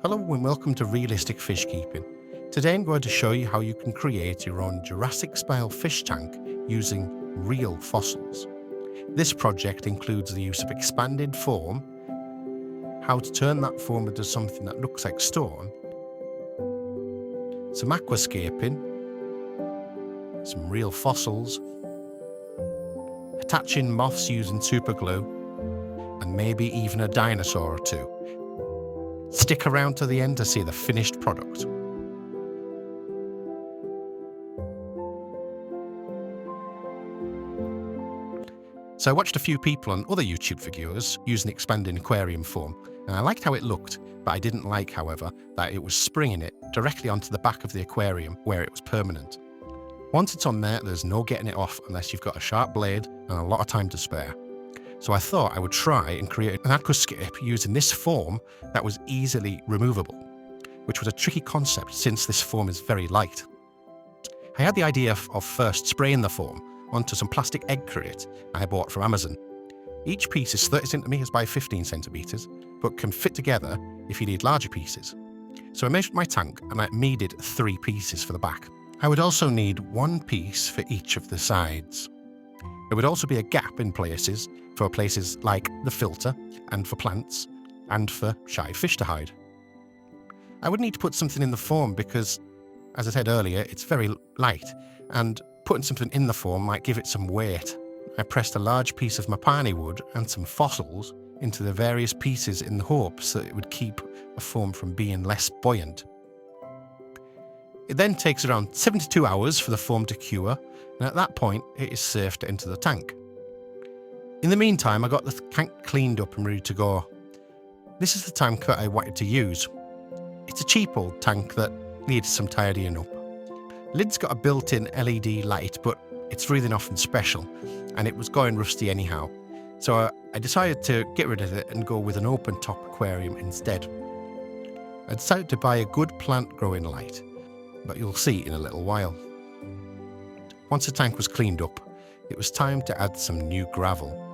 Hello and welcome to Realistic Fishkeeping. Today I'm going to show you how you can create your own Jurassic-style fish tank using real fossils. This project includes the use of expanded foam, how to turn that foam into something that looks like stone, some aquascaping, some real fossils, attaching moths using super glue, and maybe even a dinosaur or two. Stick around to the end to see the finished product. So I watched a few people on other YouTube videos using expanding aquarium foam, and I liked how it looked, but I didn't like, however, that it was springing it directly onto the back of the aquarium where it was permanent. Once it's on there, there's no getting it off unless you've got a sharp blade and a lot of time to spare. So I thought I would try and create an aquascape using this foam that was easily removable, which was a tricky concept since this foam is very light. I had the idea of first spraying the foam onto some plastic egg crate I bought from Amazon. Each piece is 30 centimeters by 15 centimeters, but can fit together if you need larger pieces. So I measured my tank and I needed 3 pieces for the back. I would also need 1 piece for each of the sides. There would also be a gap in places for places like the filter and for plants and for shy fish to hide. I would need to put something in the foam because, as I said earlier, it's very light, and putting something in the foam might give it some weight. I pressed a large piece of mapani wood and some fossils into the various pieces in the hopes that it would keep the foam from being less buoyant. It then takes around 72 hours for the foam to cure, and at that point it is safe to enter the tank. In the meantime, I got the tank cleaned up and ready to go. This is the tank that I wanted to use. It's a cheap old tank that needs some tidying up. Lid's got a built-in LED light, but it's really nothing special, and it was going rusty anyhow. So I decided to get rid of it and go with an open-top aquarium instead. I decided to buy a good plant growing light, but you'll see in a little while. Once the tank was cleaned up, it was time to add some new gravel.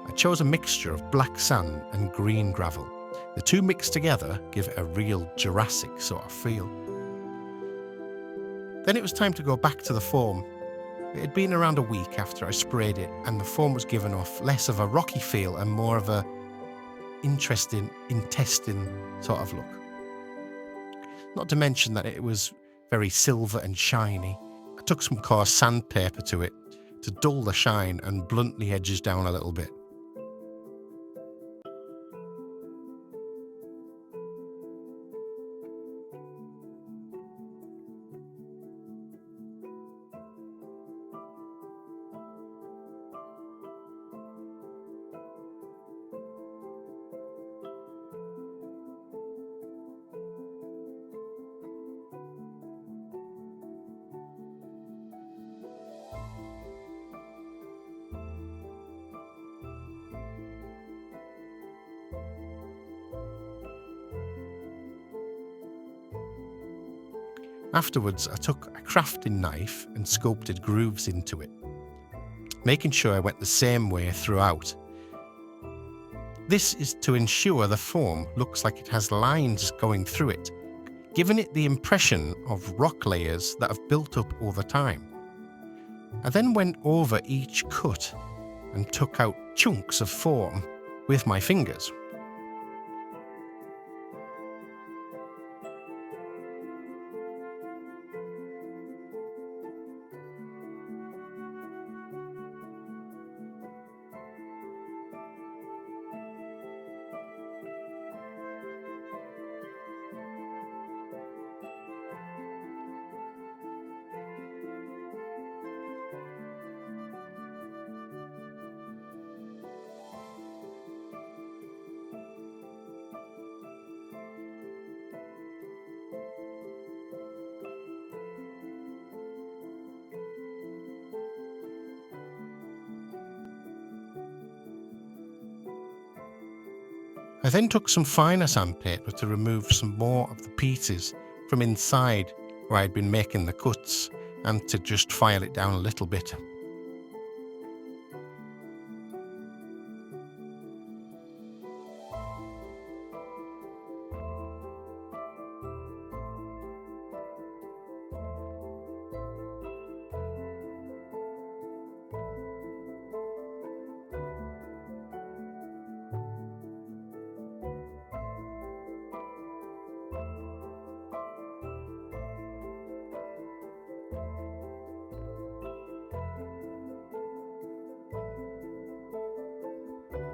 I chose a mixture of black sand and green gravel. The two mixed together give it a real Jurassic sort of feel. Then it was time to go back to the foam. It had been around a week after I sprayed it, and the foam was giving off less of a rocky feel and more of a interesting intestine sort of look. Not to mention that it was very silver and shiny. I took some coarse sandpaper to it to dull the shine and blunt the edges down a little bit. Afterwards, I took a crafting knife and sculpted grooves into it, making sure I went the same way throughout. This is to ensure the foam looks like it has lines going through it, giving it the impression of rock layers that have built up over time. I then went over each cut and took out chunks of foam with my fingers. I then took some finer sandpaper to remove some more of the pieces from inside where I'd been making the cuts, and to just file it down a little bit.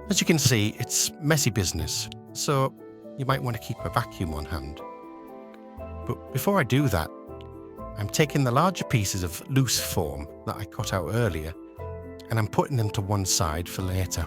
As you can see, it's messy business, so you might want to keep a vacuum on hand. But before I do that, I'm taking the larger pieces of loose foam that I cut out earlier, and I'm putting them to one side for later.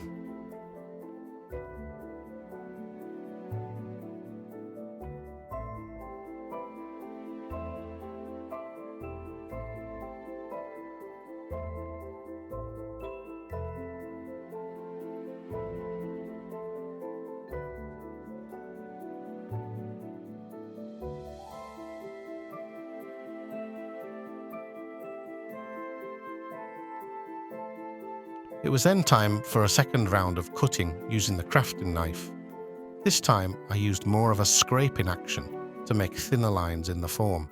It was then time for a second round of cutting using the crafting knife. This time I used more of a scraping action to make thinner lines in the foam.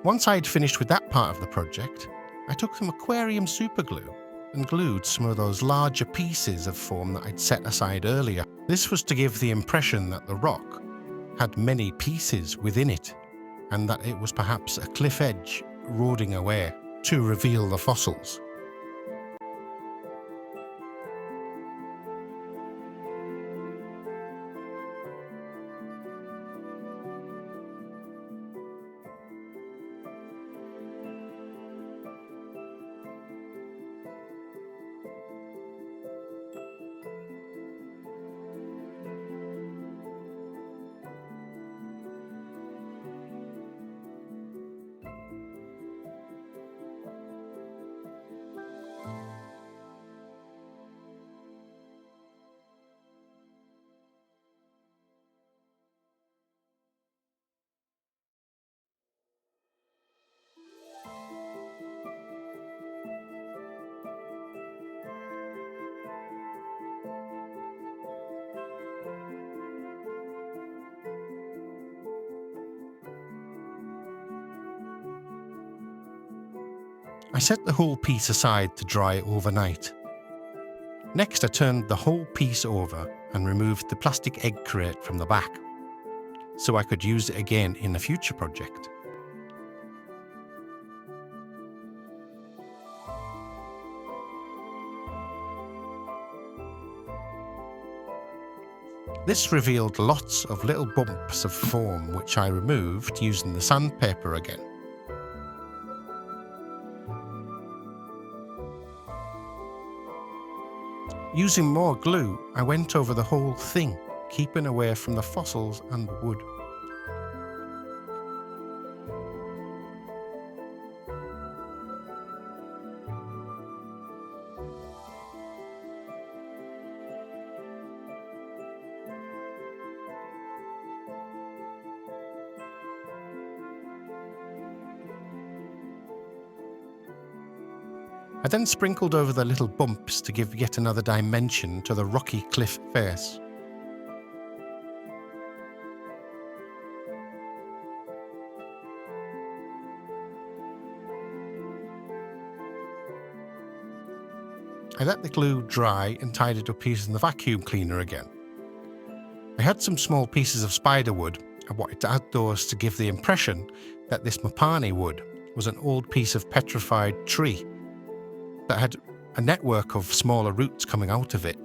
Once I'd finished with that part of the project, I took some aquarium superglue and glued some of those larger pieces of foam that I'd set aside earlier. This was to give the impression that the rock had many pieces within it, and that it was perhaps a cliff edge eroding away to reveal the fossils. I set the whole piece aside to dry overnight. Next, I turned the whole piece over and removed the plastic egg crate from the back, so I could use it again in a future project. This revealed lots of little bumps of foam which I removed using the sandpaper again. Using more glue, I went over the whole thing, keeping away from the fossils and wood. I then sprinkled over the little bumps to give yet another dimension to the rocky cliff face. I let the glue dry and tied it up using the vacuum cleaner again. I had some small pieces of spider wood. I wanted to add those to give the impression that this mapani wood was an old piece of petrified tree that had a network of smaller roots coming out of it.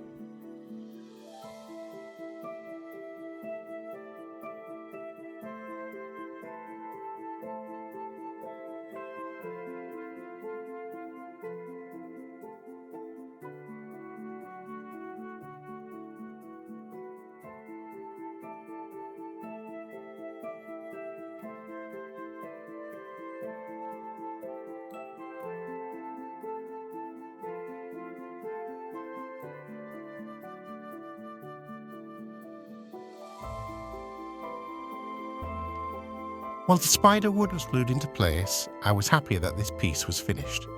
While the spider wood was glued into place, I was happy that this piece was finished.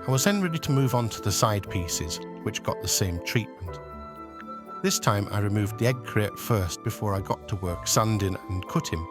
I was then ready to move on to the side pieces, which got the same treatment. This time I removed the egg crate first before I got to work sanding and cutting.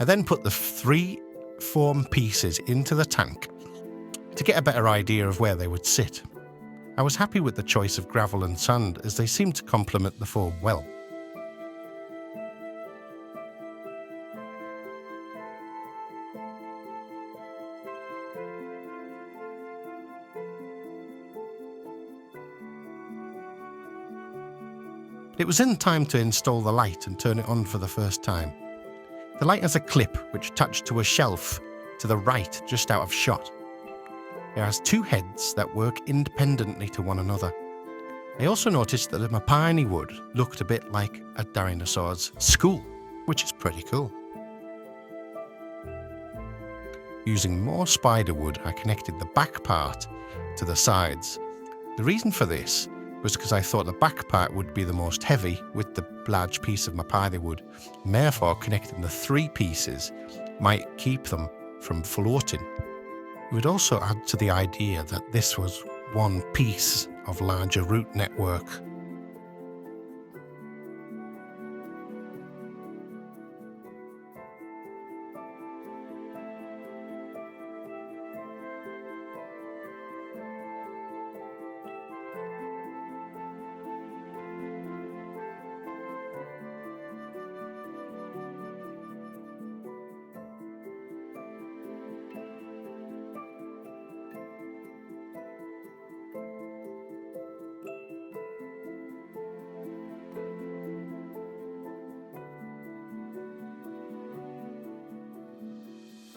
I then put the 3 foam pieces into the tank to get a better idea of where they would sit. I was happy with the choice of gravel and sand as they seemed to complement the foam well. It was in time to install the light and turn it on for the first time. The light has a clip which attached to a shelf to the right just out of shot. It has 2 heads that work independently to one another. I also noticed that the mapani wood looked a bit like a dinosaur's skull, which is pretty cool. Using more spider wood, I connected the back part to the sides. The reason for this was because I thought the back part would be the most heavy with the large piece of mapani wood, and therefore connecting the 3 pieces might keep them from floating. It would also add to the idea that this was one piece of larger root network.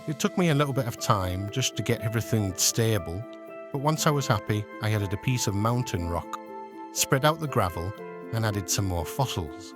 It took me a little bit of time just to get everything stable, but once I was happy, I added a piece of mountain rock, spread out the gravel, and added some more fossils.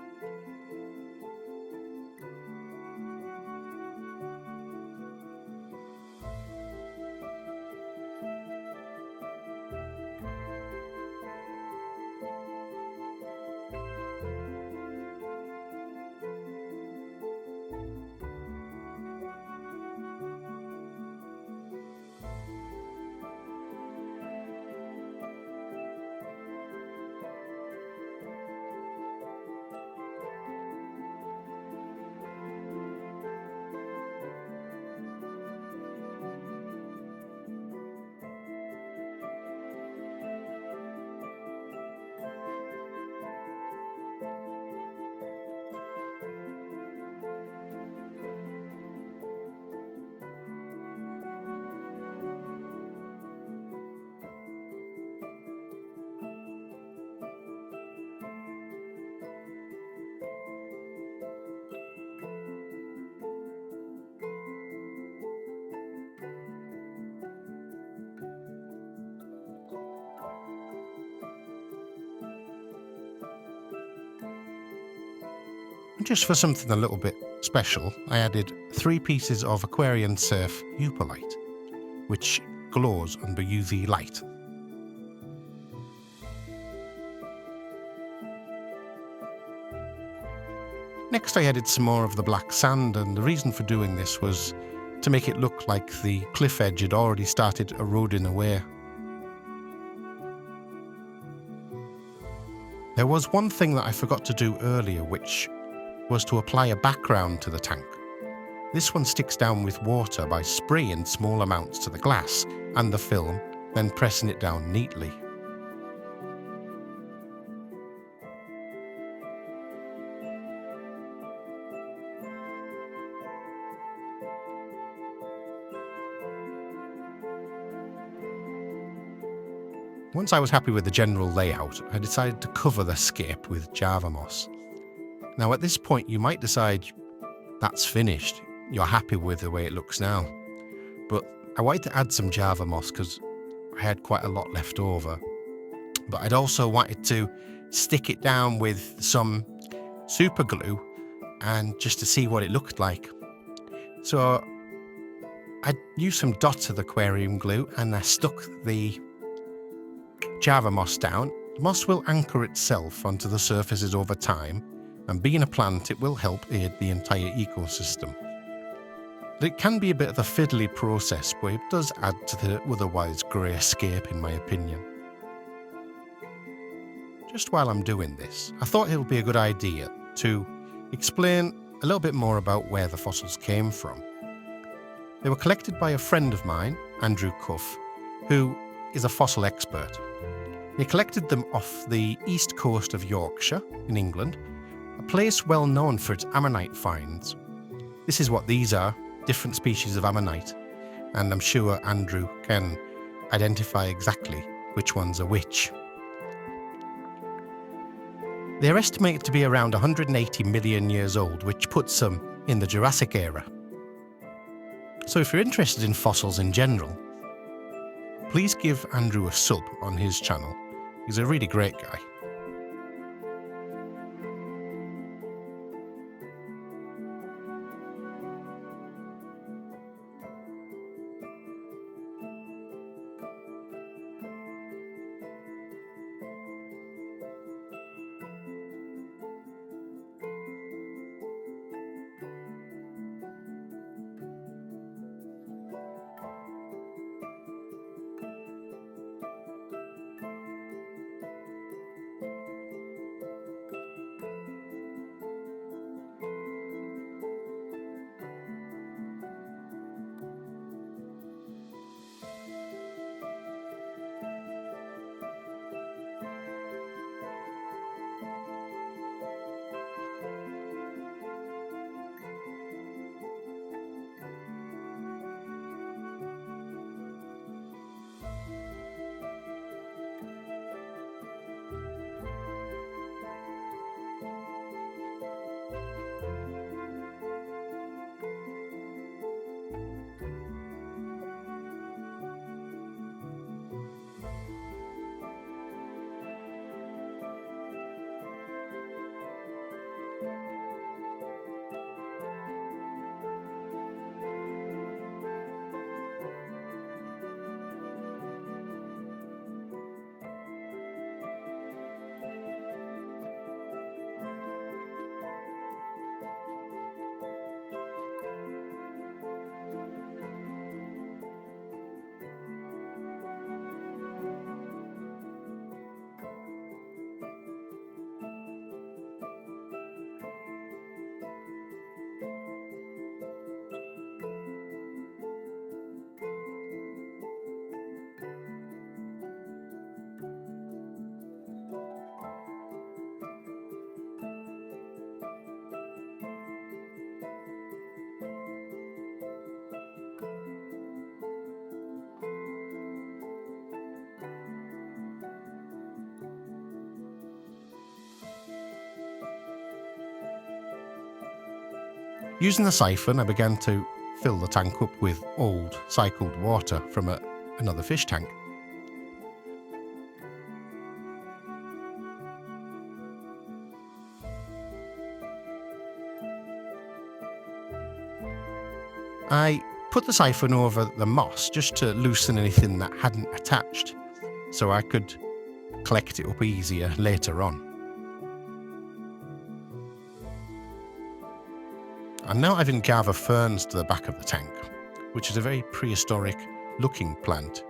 Just for something a little bit special, I added 3 pieces of Aquarium Surf Upalite, which glows under UV light. Next I added some more of the black sand, and the reason for doing this was to make it look like the cliff edge had already started eroding away. There was one thing that I forgot to do earlier, which was to apply a background to the tank. This one sticks down with water by spraying small amounts to the glass and the film, then pressing it down neatly. Once I was happy with the general layout, I decided to cover the scape with Java moss. Now at this point you might decide that's finished, you're happy with the way it looks now. But I wanted to add some Java moss because I had quite a lot left over. But I'd also wanted to stick it down with some super glue and just to see what it looked like. So I used some dots of aquarium glue and I stuck the Java moss down. Moss will anchor itself onto the surfaces over time, and being a plant, it will help aid the entire ecosystem. It can be a bit of a fiddly process, but it does add to the otherwise grey scape in my opinion. Just while I'm doing this, I thought it would be a good idea to explain a little bit more about where the fossils came from. They were collected by a friend of mine, Andrew Cuff, who is a fossil expert. He collected them off the east coast of Yorkshire in England, a place well known for its ammonite finds. This is what these are, different species of ammonite, and I'm sure Andrew can identify exactly which ones are which. They're estimated to be around 180 million years old, which puts them in the Jurassic era. So if you're interested in fossils in general, please give Andrew a sub on his channel. He's a really great guy. Using the siphon, I began to fill the tank up with old, cycled water from another fish tank. I put the siphon over the moss just to loosen anything that hadn't attached, so I could collect it up easier later on. I'm now adding Java ferns to the back of the tank, which is a very prehistoric looking plant.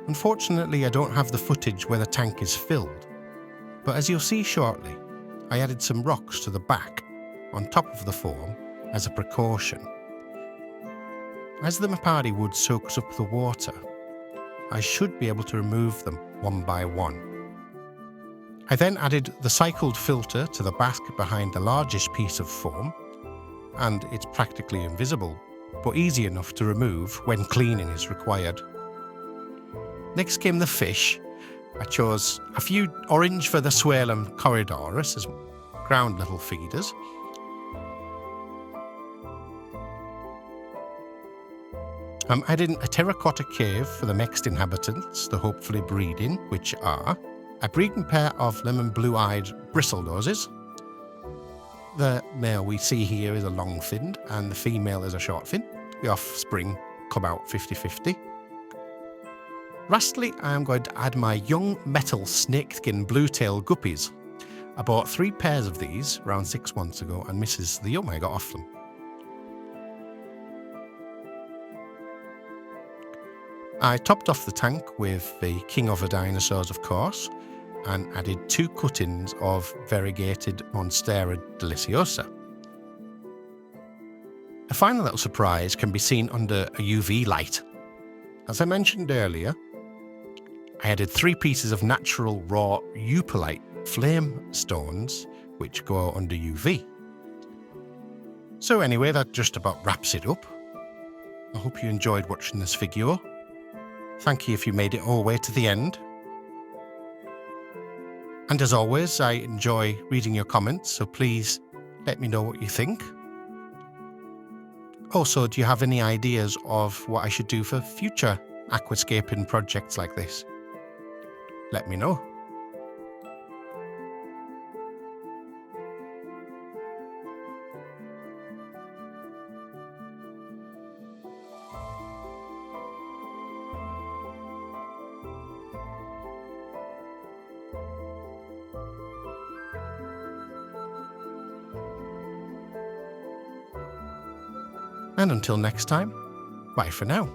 Unfortunately, I don't have the footage where the tank is filled, but as you'll see shortly, I added some rocks to the back on top of the foam as a precaution. As the Mapari wood soaks up the water, I should be able to remove them one by one. I then added the cycled filter to the back behind the largest piece of foam, and it's practically invisible, but easy enough to remove when cleaning is required. Next came the fish. I chose a few orange for the Suelum corridorus as ground level feeders. I'm adding a terracotta cave for the next inhabitants, the hopefully breeding, which are a breeding pair of lemon blue-eyed bristlenoses. The male we see here is a long-finned and the female is a short-fin. The offspring come out 50-50. Lastly, I am going to add my young metal snakeskin blue-tailed guppies. I bought 3 pairs of these around 6 months ago and misses the young I got off them. I topped off the tank with the king of the dinosaurs, of course, and added 2 cuttings of variegated Monstera deliciosa. A final little surprise can be seen under a UV light. As I mentioned earlier, I added 3 pieces of natural raw eupalite flame stones which go under UV. So anyway, that just about wraps it up. I hope you enjoyed watching this video. Thank you if you made it all the way to the end. And as always, I enjoy reading your comments, so please let me know what you think. Also, do you have any ideas of what I should do for future aquascaping projects like this? Let me know. And until next time, bye for now.